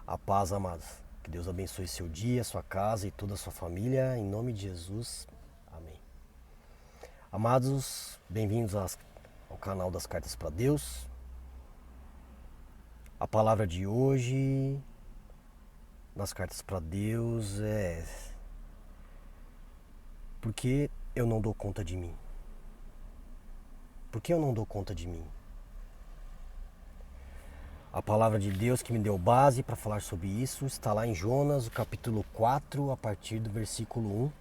A paz, amados. Que Deus abençoe seu dia, sua casa e toda a sua família. Em nome de Jesus. Amém. Amados, bem-vindos ao canal das Cartas para Deus. A palavra de hoje nas Cartas para Deus é: por que eu não dou conta de mim? Por que eu não dou conta de mim? A palavra de Deus que me deu base para falar sobre isso está lá em Jonas, o capítulo 4, a partir do versículo 1,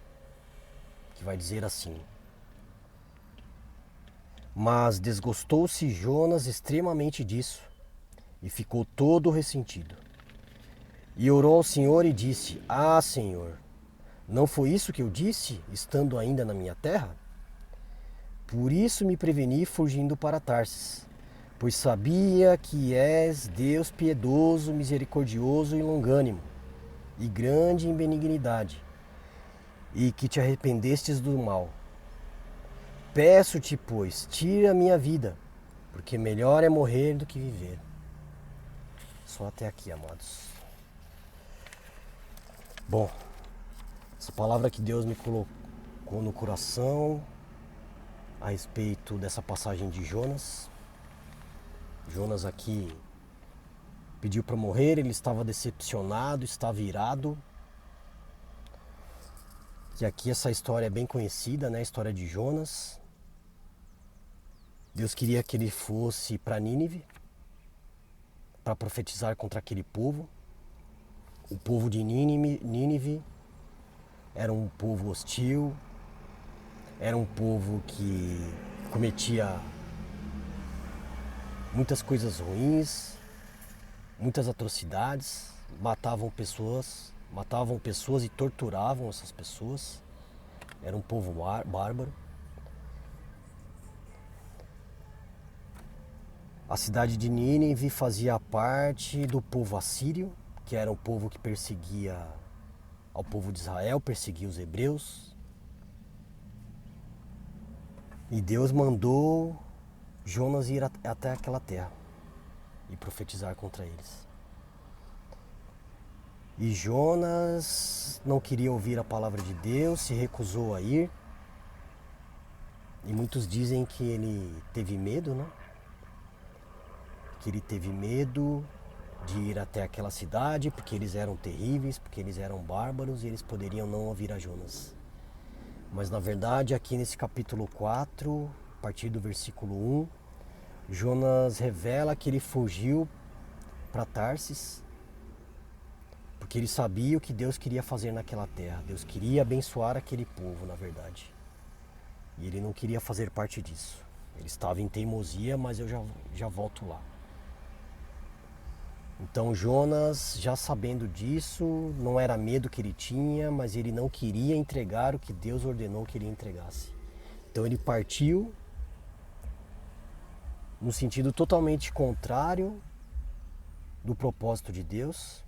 que vai dizer assim: Mas desgostou-se Jonas extremamente disso e ficou todo ressentido. E orou ao Senhor e disse: Ah, Senhor, não foi isso que eu disse, estando ainda na minha terra? Por isso me preveni fugindo para Tarsis, pois sabia que és Deus piedoso, misericordioso e longânimo, e grande em benignidade, e que te arrependestes do mal. Peço-te, pois, tira a minha vida, porque melhor é morrer do que viver. Só até aqui, amados. Bom, essa palavra que Deus me colocou no coração a respeito dessa passagem de Jonas. Jonas aqui pediu para morrer, ele estava decepcionado, estava irado. E aqui essa história é bem conhecida, né? A história de Jonas. Deus queria que ele fosse para Nínive para profetizar contra aquele povo. O povo de Nínive era um povo hostil, era um povo que cometia muitas coisas ruins, muitas atrocidades, matavam pessoas e torturavam essas pessoas. Era um povo bárbaro. A cidade de Nínive fazia parte do povo assírio, que era um povo que perseguia ao povo de Israel, perseguia os hebreus. E Deus mandou Jonas ir até aquela terra e profetizar contra eles. E Jonas não queria ouvir a palavra de Deus, se recusou a ir. E muitos dizem que ele teve medo, né? Que ele teve medo de ir até aquela cidade, porque eles eram terríveis, porque eles eram bárbaros e eles poderiam não ouvir a Jonas. Mas na verdade, aqui nesse capítulo 4, a partir do versículo 1, Jonas revela que ele fugiu para Tarsis, porque ele sabia o que Deus queria fazer naquela terra. Deus queria abençoar aquele povo, na verdade. E ele não queria fazer parte disso. Ele estava em teimosia, mas eu já volto lá. Então Jonas, já sabendo disso, não era medo que ele tinha, mas ele não queria entregar o que Deus ordenou que ele entregasse. Então ele partiu no sentido totalmente contrário do propósito de Deus.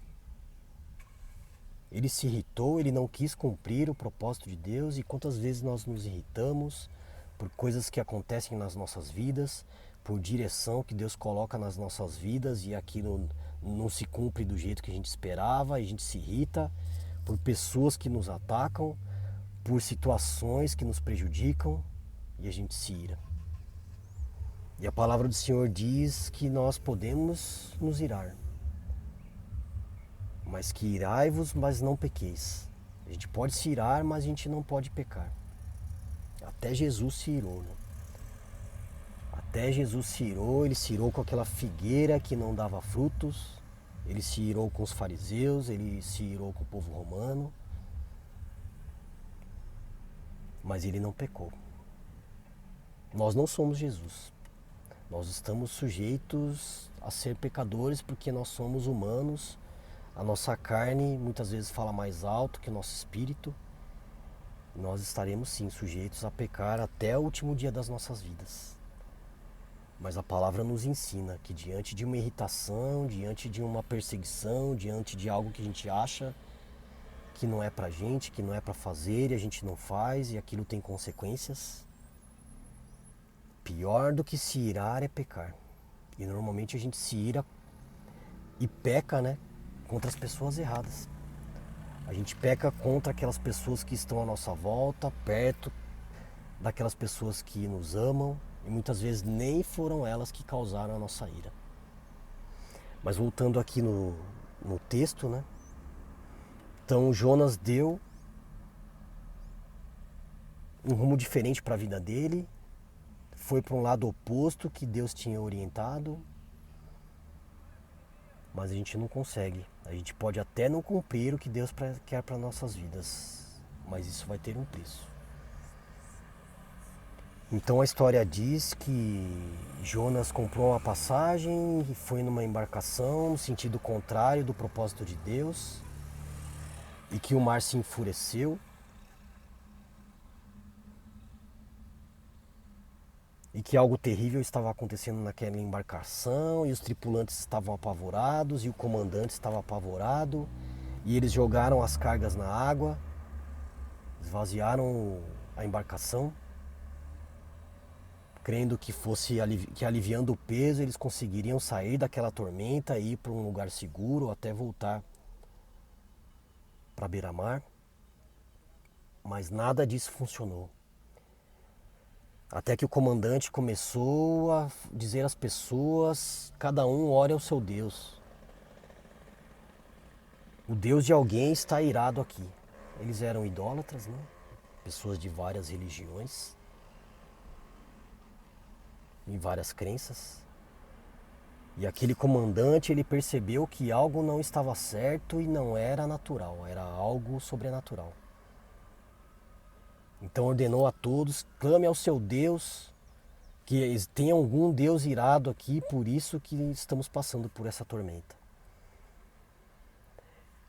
Ele se irritou, ele não quis cumprir o propósito de Deus. E quantas vezes nós nos irritamos por coisas que acontecem nas nossas vidas, por direção que Deus coloca nas nossas vidas e aquilo não se cumpre do jeito que a gente esperava, e a gente se irrita por pessoas que nos atacam, por situações que nos prejudicam e a gente se ira. E a palavra do Senhor diz que nós podemos nos irar, mas que irai-vos, mas não pequeis. A gente pode se irar, mas a gente não pode pecar. Até Jesus se irou, né? Até Jesus se irou, ele se irou com aquela figueira que não dava frutos, ele se irou com os fariseus, ele se irou com o povo romano, mas ele não pecou. Nós não somos Jesus. Nós estamos sujeitos a ser pecadores porque nós somos humanos. A nossa carne muitas vezes fala mais alto que o nosso espírito. Nós estaremos sim sujeitos a pecar até o último dia das nossas vidas. Mas a palavra nos ensina que diante de uma irritação, diante de uma perseguição, diante de algo que a gente acha que não é pra gente, que não é pra fazer e a gente não faz e aquilo tem consequências, pior do que se irar é pecar. E normalmente a gente se ira e peca, né? contra as pessoas erradas. A gente peca contra aquelas pessoas que estão à nossa volta, perto daquelas pessoas que nos amam, e muitas vezes nem foram elas que causaram a nossa ira. Mas voltando aqui no texto, né? Então Jonas deu um rumo diferente para a vida dele, foi para um lado oposto que Deus tinha orientado, mas a gente não consegue. A gente pode até não cumprir o que Deus quer para nossas vidas, mas isso vai ter um preço. Então a história diz que Jonas comprou uma passagem e foi numa embarcação no sentido contrário do propósito de Deus, e que o mar se enfureceu. E que algo terrível estava acontecendo naquela embarcação, e os tripulantes estavam apavorados, e o comandante estava apavorado, e eles jogaram as cargas na água, esvaziaram a embarcação, crendo que que aliviando o peso eles conseguiriam sair daquela tormenta e ir para um lugar seguro até voltar para beira-mar. Mas nada disso funcionou. Até que o comandante começou a dizer às pessoas, cada um ore ao seu Deus. O Deus de alguém está irado aqui. Eles eram idólatras, né? Pessoas de várias religiões, em várias crenças. E aquele comandante, ele percebeu que algo não estava certo e não era natural, era algo sobrenatural. Então ordenou a todos, clame ao seu Deus, que tem algum Deus irado aqui, por isso que estamos passando por essa tormenta.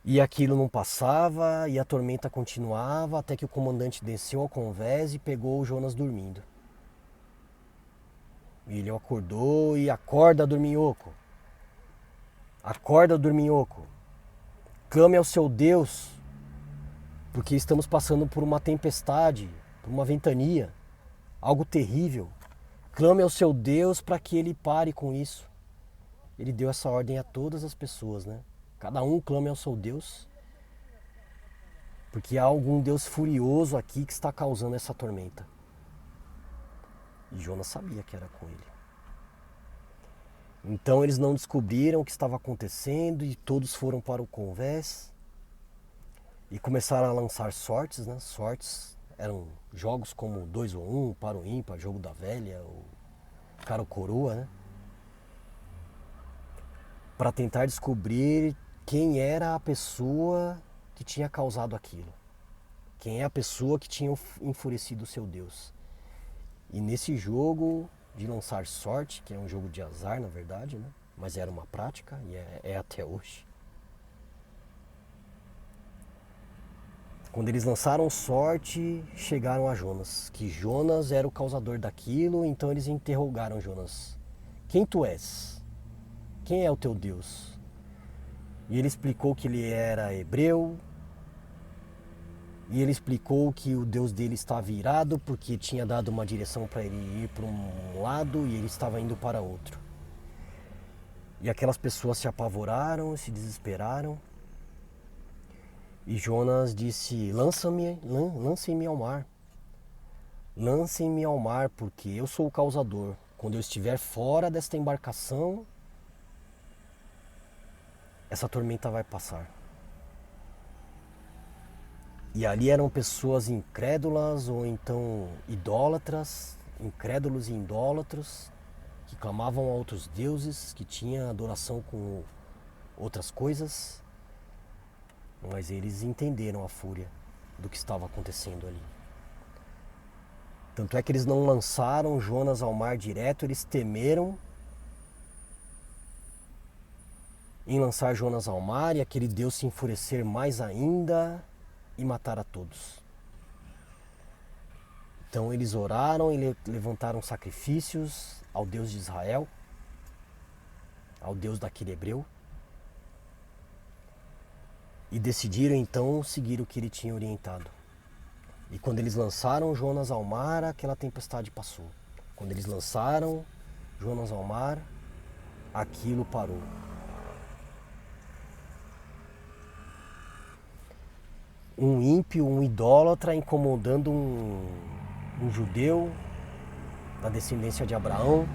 E aquilo não passava, e a tormenta continuava, até que o comandante desceu ao convés e pegou o Jonas dormindo. E ele acordou e acorda, dorminhoco. Acorda, dorminhoco. Clame ao seu Deus, porque estamos passando por uma tempestade, por uma ventania, algo terrível. Clame ao seu Deus para que ele pare com isso. Ele deu essa ordem a todas as pessoas, né? Cada um clame ao seu Deus, porque há algum Deus furioso aqui que está causando essa tormenta. E Jonas sabia que era com ele. Então eles não descobriram o que estava acontecendo e todos foram para o convés e começaram a lançar sortes, né? Sortes eram jogos como 2 ou 1, par ou ímpar, jogo da velha, ou cara ou coroa, né? Para tentar descobrir quem era a pessoa que tinha causado aquilo. Quem é a pessoa que tinha enfurecido o seu Deus. E nesse jogo de lançar sorte, que é um jogo de azar na verdade, né? Mas era uma prática e é até hoje. Quando eles lançaram sorte, chegaram a Jonas, que Jonas era o causador daquilo, então eles interrogaram Jonas. Quem tu és? Quem é o teu Deus? E ele explicou que ele era hebreu, e ele explicou que o Deus dele estava irado porque tinha dado uma direção para ele ir para um lado e ele estava indo para outro. E aquelas pessoas se apavoraram, se desesperaram. E Jonas disse, lancem-me ao mar. Lancem-me ao mar, porque eu sou o causador. Quando eu estiver fora desta embarcação, essa tormenta vai passar. E ali eram pessoas incrédulas ou então idólatras, incrédulos e idólatros, que clamavam a outros deuses, que tinham adoração com outras coisas. Mas eles entenderam a fúria do que estava acontecendo ali. Tanto é que eles não lançaram Jonas ao mar direto, eles temeram em lançar Jonas ao mar e aquele Deus se enfurecer mais ainda e matar a todos. Então eles oraram e levantaram sacrifícios ao Deus de Israel, ao Deus daquele hebreu, e decidiram então seguir o que ele tinha orientado. E quando eles lançaram Jonas ao mar, aquela tempestade passou. Quando eles lançaram Jonas ao mar, aquilo parou. um ímpio, um idólatra incomodando um judeu da descendência de Abraão,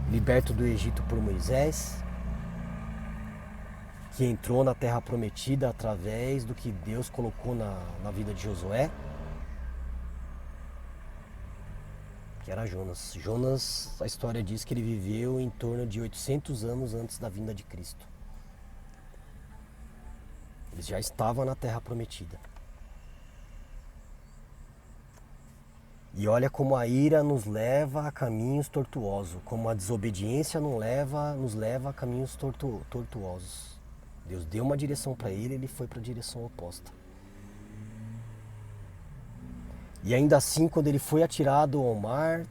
liberto do Egito por Moisés, que entrou na terra prometida através do que Deus colocou na vida de Josué, que era Jonas. Jonas, a história diz que ele viveu em torno de 800 anos antes da vinda de Cristo. Ele já estava na terra prometida. E olha como a ira nos leva a caminhos tortuosos, como a desobediência nos leva a caminhos tortuosos. Deus deu uma direção para ele foi para a direção oposta. E ainda assim, quando ele foi atirado ao mar,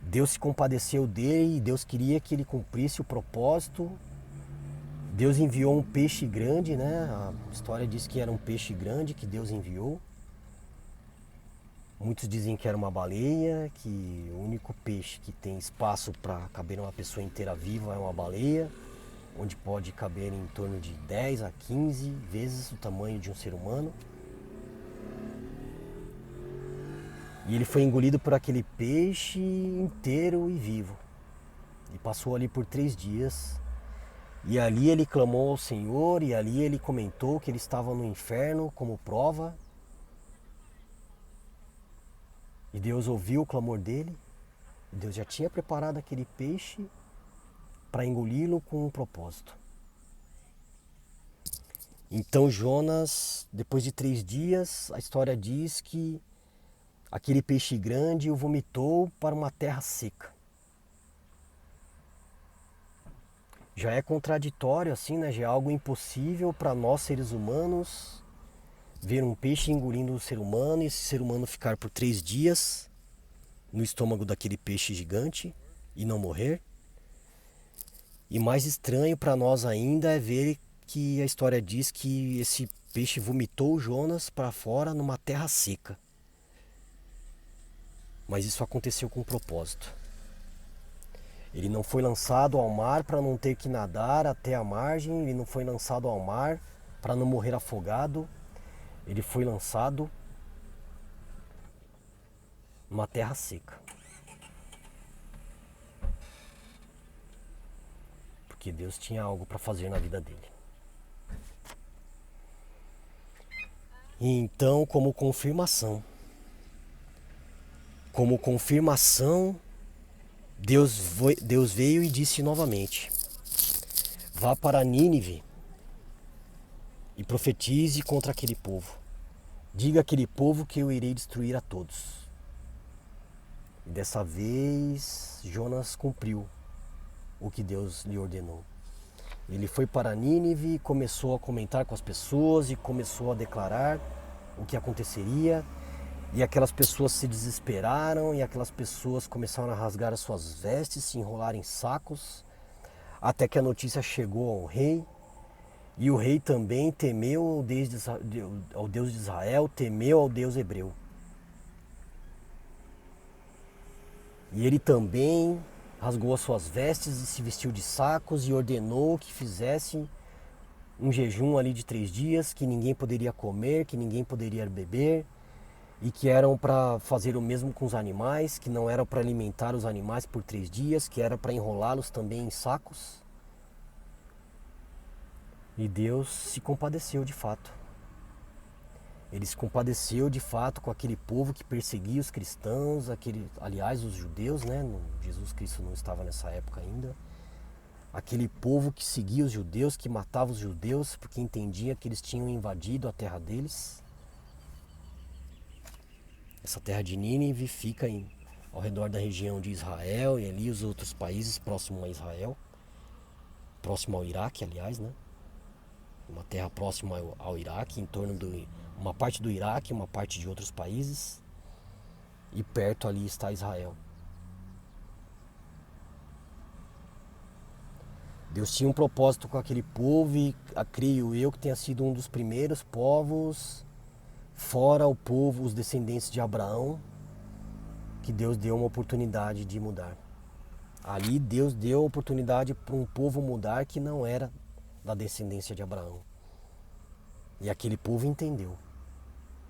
Deus se compadeceu dele e Deus queria que ele cumprisse o propósito. Deus enviou um peixe grande, né? A história diz que era um peixe grande que Deus enviou. Muitos dizem que era uma baleia, que o único peixe que tem espaço para caber uma pessoa inteira viva é uma baleia, onde pode caber em torno de 10 a 15 vezes o tamanho de um ser humano. E ele foi engolido por aquele peixe inteiro e vivo. E passou ali por 3 dias. E ali ele clamou ao Senhor, e ali ele comentou que ele estava no inferno como prova. E Deus ouviu o clamor dele. Deus já tinha preparado aquele peixe para engoli-lo com um propósito. Então Jonas, depois de 3 dias, a história diz que aquele peixe grande o vomitou para uma terra seca. Já é contraditório assim, né? Já é algo impossível para nós seres humanos ver um peixe engolindo o ser humano e esse ser humano ficar por 3 dias no estômago daquele peixe gigante e não morrer. E mais estranho para nós ainda é ver que a história diz que esse peixe vomitou Jonas para fora numa terra seca. Mas isso aconteceu com um propósito. Ele não foi lançado ao mar para não ter que nadar até a margem, ele não foi lançado ao mar para não morrer afogado. Ele foi lançado numa terra seca. Porque Deus tinha algo para fazer na vida dele. E então, como confirmação, Deus veio e disse novamente: vá para Nínive e profetize contra aquele povo. Diga àquele povo que eu irei destruir a todos. E dessa vez Jonas cumpriu o que Deus lhe ordenou. Ele foi para Nínive, começou a comentar com as pessoas e começou a declarar o que aconteceria. E aquelas pessoas se desesperaram e aquelas pessoas começaram a rasgar as suas vestes, se enrolar em sacos, até que a notícia chegou ao rei. E o rei também temeu ao Deus de Israel, temeu ao Deus hebreu. E ele também rasgou as suas vestes e se vestiu de sacos e ordenou que fizesse um jejum ali de 3 dias, que ninguém poderia comer, que ninguém poderia beber, e que eram para fazer o mesmo com os animais, que não era para alimentar os animais por 3 dias, que era para enrolá-los também em sacos. E Deus se compadeceu de fato. Ele se compadeceu de fato com aquele povo que perseguia os cristãos, aliás, os judeus, né? Jesus Cristo não estava nessa época ainda. Aquele povo que seguia os judeus, que matava os judeus, porque entendia que eles tinham invadido a terra deles. Essa terra de Nínive fica ao redor da região de Israel e ali os outros países próximos a Israel, próximo ao Iraque, aliás, né? Uma terra próxima ao Iraque, em torno de uma parte do Iraque, uma parte de outros países, e perto ali está Israel. Deus tinha um propósito com aquele povo e creio eu que tenha sido um dos primeiros povos, fora o povo, os descendentes de Abraão, que Deus deu uma oportunidade de mudar. Ali Deus deu a oportunidade para um povo mudar que não era da descendência de Abraão. E aquele povo entendeu.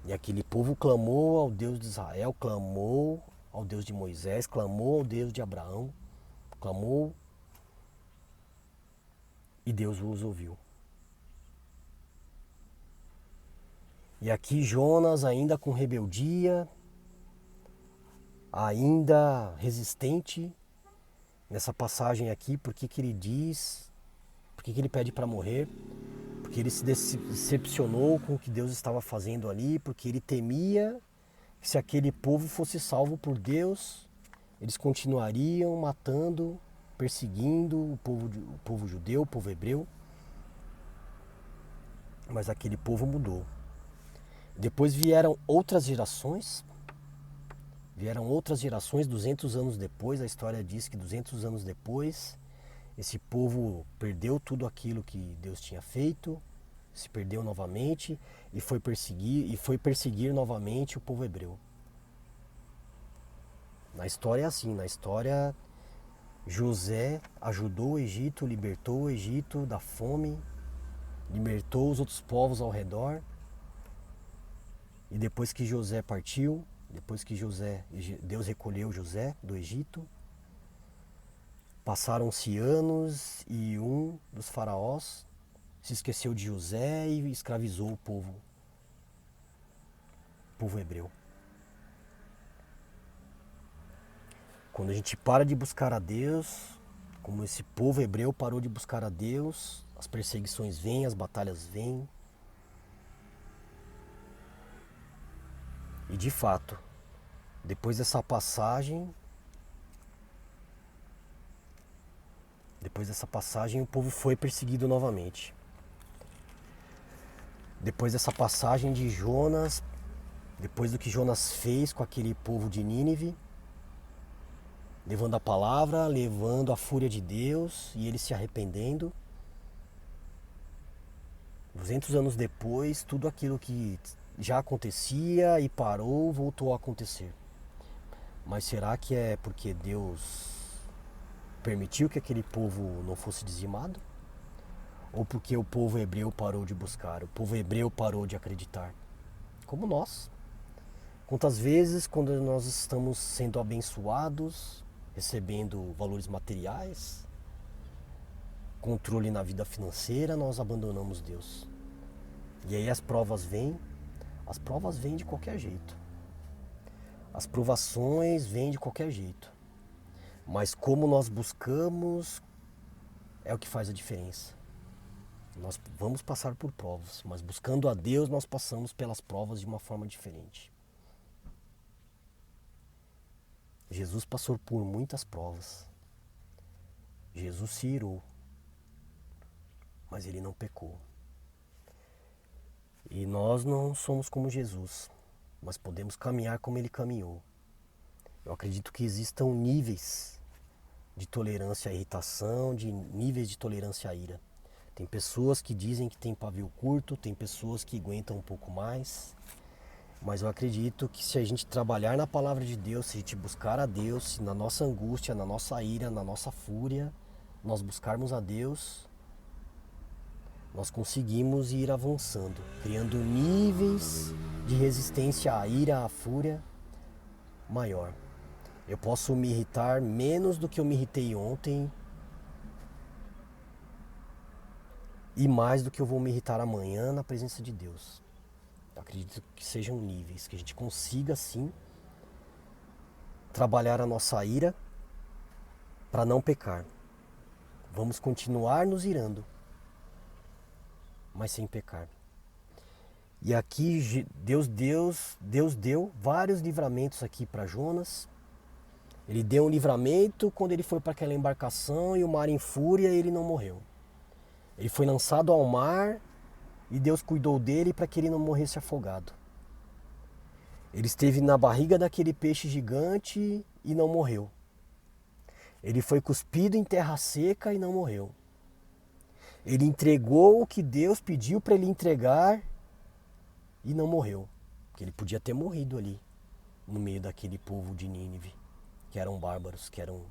E aquele povo clamou ao Deus de Israel, clamou ao Deus de Moisés, clamou ao Deus de Abraão, clamou e Deus os ouviu. E aqui Jonas, ainda com rebeldia, ainda resistente, nessa passagem aqui, por que ele diz, por que ele pede para morrer? Porque ele se decepcionou com o que Deus estava fazendo ali, porque ele temia que se aquele povo fosse salvo por Deus, eles continuariam matando, perseguindo o povo judeu, o povo hebreu. Mas aquele povo mudou. Depois vieram outras gerações, 200 anos depois, a história diz que 200 anos depois, esse povo perdeu tudo aquilo que Deus tinha feito, se perdeu novamente e foi perseguir novamente o povo hebreu. Na história é assim, na história José ajudou o Egito, libertou o Egito da fome, libertou os outros povos ao redor. E depois que José partiu, Deus recolheu José do Egito, passaram-se anos e um dos faraós se esqueceu de José e escravizou o povo hebreu. Quando a gente para de buscar a Deus, como esse povo hebreu parou de buscar a Deus, as perseguições vêm, as batalhas vêm. E de fato, depois dessa passagem, o povo foi perseguido novamente. Depois dessa passagem de Jonas, depois do que Jonas fez com aquele povo de Nínive, levando a palavra, levando a fúria de Deus e eles se arrependendo. 200 anos depois, tudo aquilo que já acontecia e parou, voltou a acontecer. Mas será que é porque Deus permitiu que aquele povo não fosse dizimado? Ou porque o povo hebreu parou de buscar, o povo hebreu parou de acreditar? Como nós. Quantas vezes, quando nós estamos sendo abençoados, recebendo valores materiais, controle na vida financeira, nós abandonamos Deus. E aí as provas vêm de qualquer jeito. As provações vêm de qualquer jeito. Mas como nós buscamos é o que faz a diferença. Nós vamos passar por provas, mas buscando a Deus nós passamos pelas provas de uma forma diferente. Jesus passou por muitas provas. Jesus se irou, mas ele não pecou. E nós não somos como Jesus, mas podemos caminhar como ele caminhou. Eu acredito que existam níveis de tolerância à irritação, de níveis de tolerância à ira. Tem pessoas que dizem que tem pavio curto, tem pessoas que aguentam um pouco mais. Mas eu acredito que se a gente trabalhar na palavra de Deus, se a gente buscar a Deus, se na nossa angústia, na nossa ira, na nossa fúria, nós buscarmos a Deus, nós conseguimos ir avançando, criando níveis de resistência à ira, à fúria maior. Eu posso me irritar menos do que eu me irritei ontem e mais do que eu vou me irritar amanhã na presença de Deus. Eu acredito que sejam níveis, que a gente consiga sim trabalhar a nossa ira para não pecar. Vamos continuar nos irando, mas sem pecar. E aqui Deus deu vários livramentos aqui para Jonas. Ele deu um livramento quando ele foi para aquela embarcação e o mar em fúria e ele não morreu. Ele foi lançado ao mar e Deus cuidou dele para que ele não morresse afogado. Ele esteve na barriga daquele peixe gigante e não morreu. Ele foi cuspido em terra seca e não morreu. Ele entregou o que Deus pediu para ele entregar e não morreu. Porque ele podia ter morrido ali, no meio daquele povo de Nínive, que eram bárbaros, que eram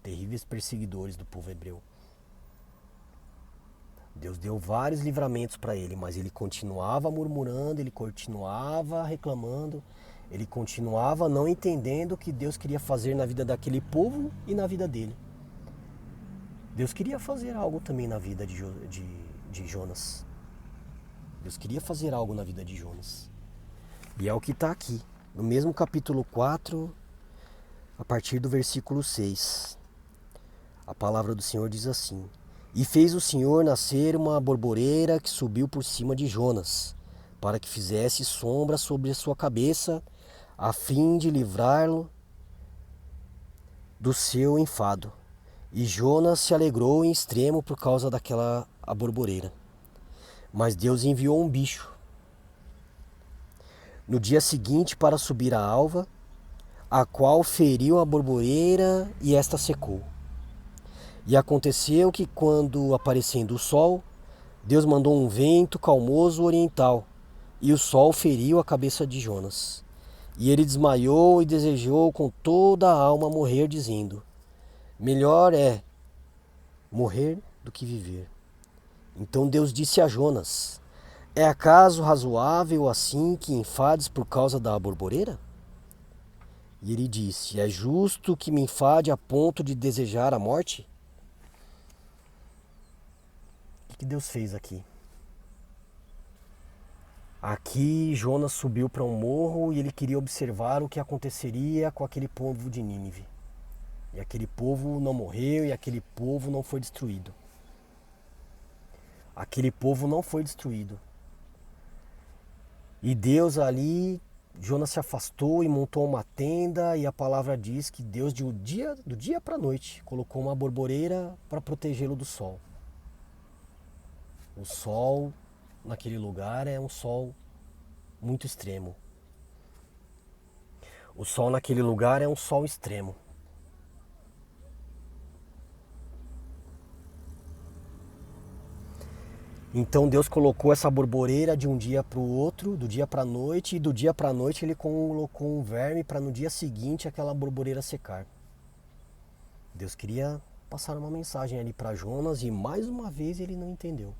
terríveis perseguidores do povo hebreu. Deus deu vários livramentos para ele, mas ele continuava murmurando, ele continuava reclamando, ele continuava não entendendo o que Deus queria fazer na vida daquele povo e na vida dele. Deus queria fazer algo também na vida de Jonas. Deus queria fazer algo na vida de Jonas. E é o que está aqui, no mesmo capítulo 4, a partir do versículo 6. A palavra do Senhor diz assim: E fez o Senhor nascer uma borboreira que subiu por cima de Jonas, para que fizesse sombra sobre a sua cabeça, a fim de livrá-lo do seu enfado. E Jonas se alegrou em extremo por causa daquela borboreira. Mas Deus enviou um bicho no dia seguinte para subir a alva, a qual feriu a borboreira e esta secou. E aconteceu que, quando aparecendo o sol, Deus mandou um vento calmoso oriental, e o sol feriu a cabeça de Jonas. E ele desmaiou e desejou com toda a alma morrer, dizendo: Melhor é morrer do que viver. Então Deus disse a Jonas: É acaso razoável assim que enfades por causa da borboreira? E ele disse: É justo que me enfade a ponto de desejar a morte? O que Deus fez aqui? Aqui Jonas subiu para um morro e ele queria observar o que aconteceria com aquele povo de Nínive. E aquele povo não morreu e aquele povo não foi destruído. Aquele povo não foi destruído. E Deus ali, Jonas se afastou e montou uma tenda, e a palavra diz que Deus do dia para a noite colocou uma borboreira para protegê-lo do sol. O sol naquele lugar é um sol muito extremo. O sol naquele lugar é um sol extremo. Então Deus colocou essa borboreira de um dia para o outro, do dia para a noite, e do dia para a noite ele colocou um verme para no dia seguinte aquela borboreira secar. Deus queria passar uma mensagem ali para Jonas e mais uma vez ele não entendeu.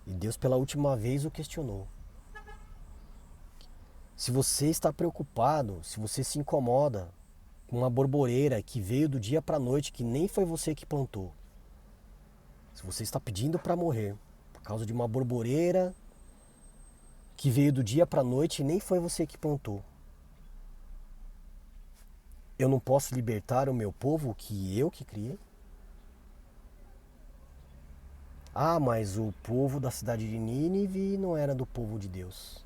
E Deus pela última vez o questionou. Se você está preocupado, se você se incomoda com uma borboreira que veio do dia para a noite, que nem foi você que plantou, se você está pedindo para morrer por causa de uma borboreira que veio do dia para a noite e nem foi você que plantou, eu não posso libertar o meu povo que eu que criei? Ah, mas o povo da cidade de Nínive não era do povo de Deus.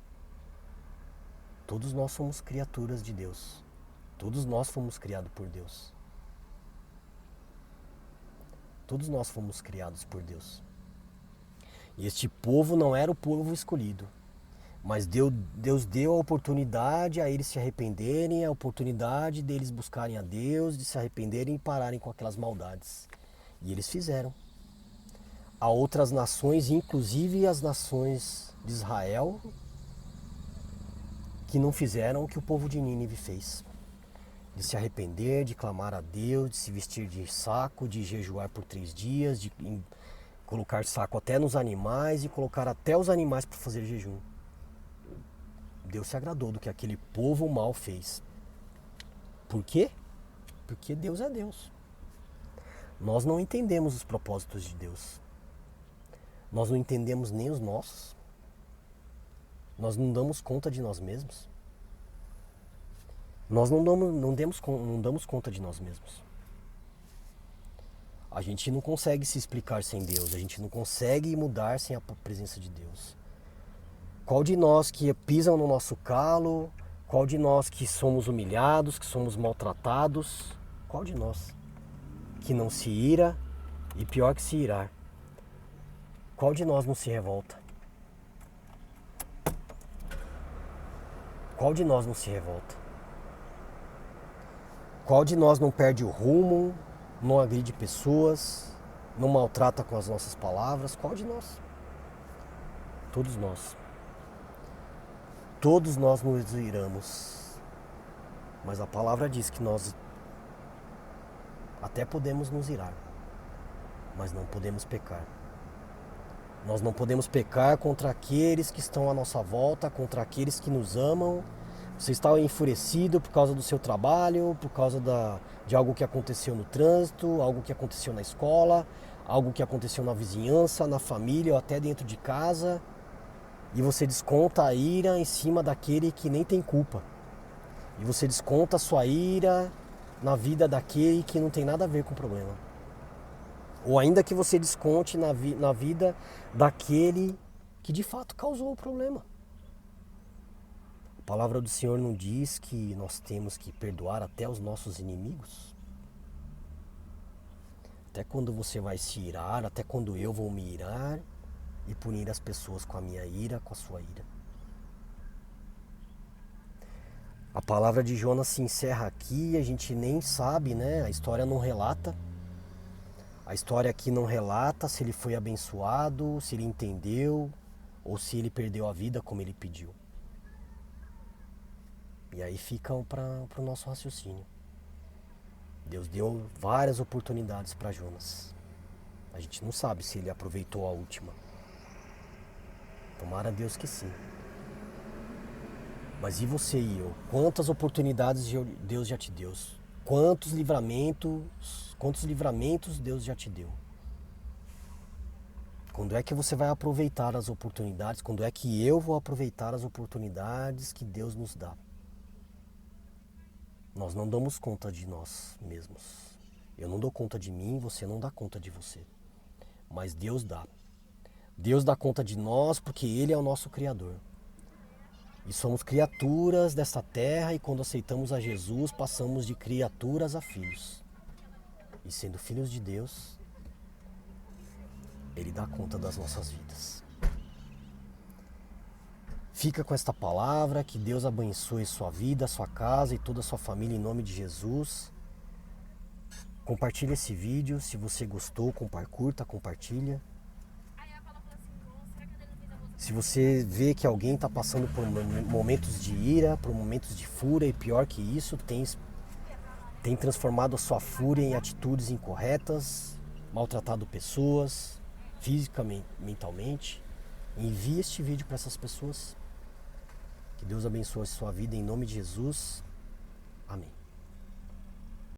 Todos nós somos criaturas de Deus. Todos nós fomos criados por Deus. Todos nós fomos criados por Deus. E este povo não era o povo escolhido. Mas Deus deu a oportunidade a eles se arrependerem, a oportunidade deles buscarem a Deus, de se arrependerem e pararem com aquelas maldades. E eles fizeram. Há outras nações, inclusive as nações de Israel, que não fizeram o que o povo de Nínive fez. De se arrepender, de clamar a Deus, de se vestir de saco, de jejuar por 3 dias, de colocar saco até nos animais e colocar até os animais para fazer jejum. Deus se agradou do que aquele povo mal fez. Por quê? Porque Deus é Deus. Nós não entendemos os propósitos de Deus. Nós não entendemos nem os nossos. Nós não damos conta de nós mesmos. Nós não damos conta de nós mesmos. A gente não consegue se explicar sem Deus. A gente não consegue mudar sem a presença de Deus. Qual de nós que pisam no nosso calo? Qual de nós que somos humilhados, que somos maltratados? Qual de nós que não se ira e pior que se irar? Qual de nós não se revolta? Qual de nós não se revolta? Qual de nós não perde o rumo, não agride pessoas, não maltrata com as nossas palavras? Qual de nós? Todos nós. Todos nós nos iramos. Mas a palavra diz que nós até podemos nos irar. mas não podemos pecar. Nós não podemos pecar contra aqueles que estão à nossa volta, contra aqueles que nos amam. Você está enfurecido por causa do seu trabalho, por causa de algo que aconteceu no trânsito, algo que aconteceu na escola, algo que aconteceu na vizinhança, na família ou até dentro de casa. E você desconta a ira em cima daquele que nem tem culpa. E você desconta a sua ira na vida daquele que não tem nada a ver com o problema. Ou ainda que você desconte na vida daquele que de fato causou o problema. A palavra do Senhor não diz que nós temos que perdoar até os nossos inimigos? Até quando você vai se irar, até quando eu vou me irar e punir as pessoas com a minha ira, com a sua ira. A palavra de Jonas se encerra aqui, a gente nem sabe, né? A história não relata. A história aqui não relata se ele foi abençoado, se ele entendeu ou se ele perdeu a vida como ele pediu. E aí fica para o nosso raciocínio. Deus deu várias oportunidades para Jonas. A gente não sabe se ele aproveitou a última. Tomara a Deus que sim. Mas e você e eu? Quantas oportunidades Deus já te deu? Quantos livramentos Deus já te deu? Quando é que você vai aproveitar as oportunidades? Quando é que eu vou aproveitar as oportunidades que Deus nos dá? Nós não damos conta de nós mesmos. Eu não dou conta de mim, você não dá conta de você. Mas Deus dá. Deus dá conta de nós porque Ele é o nosso Criador. E somos criaturas desta terra e quando aceitamos a Jesus, passamos de criaturas a filhos. E sendo filhos de Deus, Ele dá conta das nossas vidas. Fica com esta palavra, que Deus abençoe sua vida, sua casa e toda a sua família em nome de Jesus. Compartilhe esse vídeo, se você gostou, curta, compartilha. Se você vê que alguém está passando por momentos de ira, por momentos de fúria e pior que isso, tem transformado a sua fúria em atitudes incorretas, maltratado pessoas, fisicamente, mentalmente, envie este vídeo para essas pessoas. Que Deus abençoe a sua vida em nome de Jesus. Amém.